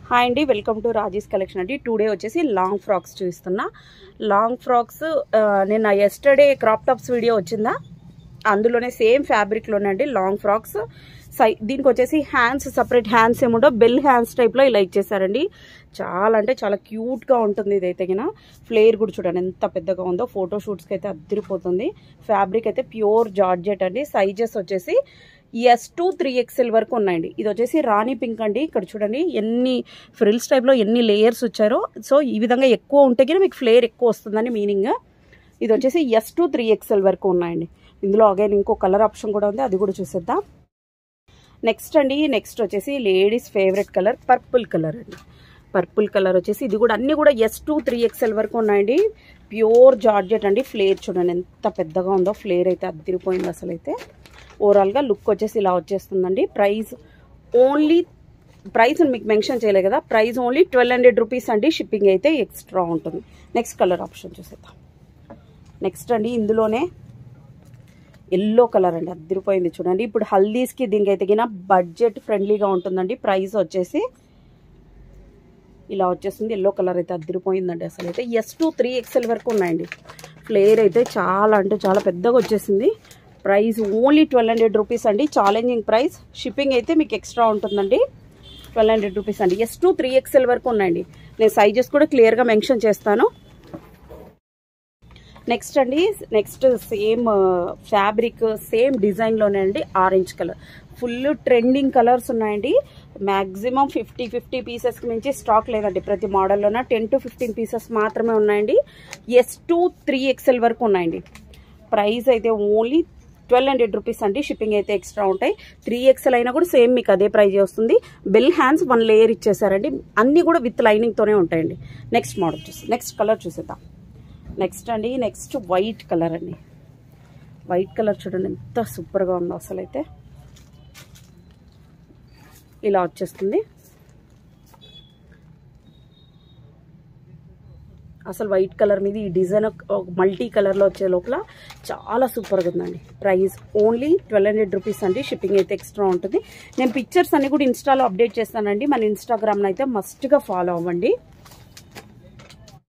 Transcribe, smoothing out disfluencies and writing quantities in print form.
Hi అండి, welcome to Raji's collection అండి. Today వచ్చేసి లాంగ్ ఫ్రాక్స్ చూపిస్తున్నా. లాంగ్ ఫ్రాక్స్ నేను ఎస్టర్డే క్రాప్ టాప్స్ వీడియో వచ్చిందా, అందులోనే సేమ్ ఫ్యాబ్రిక్లోనే అండి లాంగ్ ఫ్రాక్స్. దీనికి వచ్చేసి హ్యాండ్స్ సపరేట్ హ్యాండ్స్ ఏముండో బెల్ హ్యాండ్స్ టైప్లో ఇలా ఇచ్చేసారండి. చాలా అంటే చాలా క్యూట్గా ఉంటుంది. ఇదైతే కినా ఫ్లేర్ కూడా చూడండి ఎంత పెద్దగా ఉందో. ఫోటోషూట్స్కి అయితే అద్దరిపోతుంది. ఫ్యాబ్రిక్ అయితే ప్యూర్ జార్జెట్ అండి. సైజెస్ వచ్చేసి S2 3XL వరకు ఉన్నాయండి. ఇది వచ్చేసి రాణి పింక్ అండి. ఇక్కడ చూడండి ఎన్ని ఫ్రిల్స్ టైప్లో ఎన్ని లేయర్స్ వచ్చారో. సో ఈ విధంగా ఎక్కువ ఉంటే కానీ మీకు ఫ్లేర్ ఎక్కువ వస్తుందని మీనింగ్. ఇది వచ్చేసి S2 3XL వరకు ఉన్నాయండి. ఇందులో అగైన్ ఇంకో కలర్ ఆప్షన్ కూడా ఉంది, అది కూడా చూసేద్దాం. నెక్స్ట్ అండి, నెక్స్ట్ వచ్చేసి ladies favourite colour purple colour అండి. పర్పుల్ కలర్ వచ్చేసి ఇది కూడా అన్నీ కూడా S2 3XL వరకు ఉన్నాయండి. ప్యూర్ జార్జెట్ అండి. ఫ్లేర్ చూడండి ఎంత పెద్దగా ఉందో. ఫ్లేర్ అయితే అద్దరిపోయింది అసలు. అయితే ఓవరాల్గా లుక్ వచ్చేసి ఇలా వచ్చేస్తుందండి. ప్రైస్ మీకు మెన్షన్ చేయలేదు కదా, ప్రైస్ ఓన్లీ 1200 రూపీస్ అండి. షిప్పింగ్ అయితే ఎక్స్ట్రా ఉంటుంది. నెక్స్ట్ కలర్ ఆప్షన్ చూసేద్దాం. నెక్స్ట్ అండి, ఇందులోనే ఎల్లో కలర్ అండి. అద్దరిపోయింది చూడండి. ఇప్పుడు హల్దీస్కి దీనికి అయితే కినా బడ్జెట్ ఫ్రెండ్లీగా ఉంటుందండి. ప్రైస్ వచ్చేసి ఇలా వచ్చేస్తుంది. ఎల్లో కలర్ అయితే అద్దరిపోయిందండి అసలు. అయితే S2 3XL వరకు ఉన్నాయండి. ఫ్లేర్ అయితే చాలా అంటే చాలా పెద్దగా వచ్చేసింది. ప్రైస్ ఓన్లీ 1200 రూపీస్ అండి. Challenging price. షిప్పింగ్ అయితే మీకు ఎక్స్ట్రా ఉంటుందండి. 1200 రూపీస్ అండి. S2 3XL వరకు ఉన్నాయండి. నేను సైజెస్ కూడా క్లియర్గా మెన్షన్ చేస్తాను. నెక్స్ట్ అండి, నెక్స్ట్ సేమ్ ఫ్యాబ్రిక్ సేమ్ డిజైన్లోనే అండి. Orange colour full trending colours ఉన్నాయండి. మ్యాక్సిమం 50 పీసెస్కి మించి స్టాక్ లేదండి. ప్రతి మోడల్లోన 10 to 15 పీసెస్ మాత్రమే ఉన్నాయండి. S2 3XL వరకు ఉన్నాయండి. ప్రైస్ అయితే ఓన్లీ 1200 రూపీస్ అండి. షిప్పింగ్ అయితే ఎక్స్ట్రా ఉంటాయి. 3XL అయినా కూడా సేమ్ మీకు అదే ప్రైజ్ వస్తుంది. బెల్ హ్యాండ్స్ 1 లేయర్ ఇచ్చేసారండి. అన్నీ కూడా విత్ లైనింగ్తోనే ఉంటాయండి. నెక్స్ట్ మోడల్ చూసి నెక్స్ట్ కలర్ చూసేద్దాం. నెక్స్ట్ అండి, నెక్స్ట్ వైట్ కలర్ అండి. వైట్ కలర్ చూడండి ఎంత సూపర్గా ఉందో అసలు. అయితే ఇలా వచ్చేస్తుంది అసలు. వైట్ కలర్ మీద ఈ డిజైన్ మల్టీ కలర్లో వచ్చే లోపల చాలా సూపర్గా ఉందండి. ప్రైస్ ఓన్లీ 1200 రూపీస్ అండి. షిప్పింగ్ అయితే ఎక్స్ట్రా ఉంటుంది. నేను పిక్చర్స్ అన్ని కూడా ఇన్స్టాలో అప్డేట్ చేస్తానండి. మన ఇన్స్టాగ్రామ్ని అయితే మస్ట్గా ఫాలో అవ్వండి.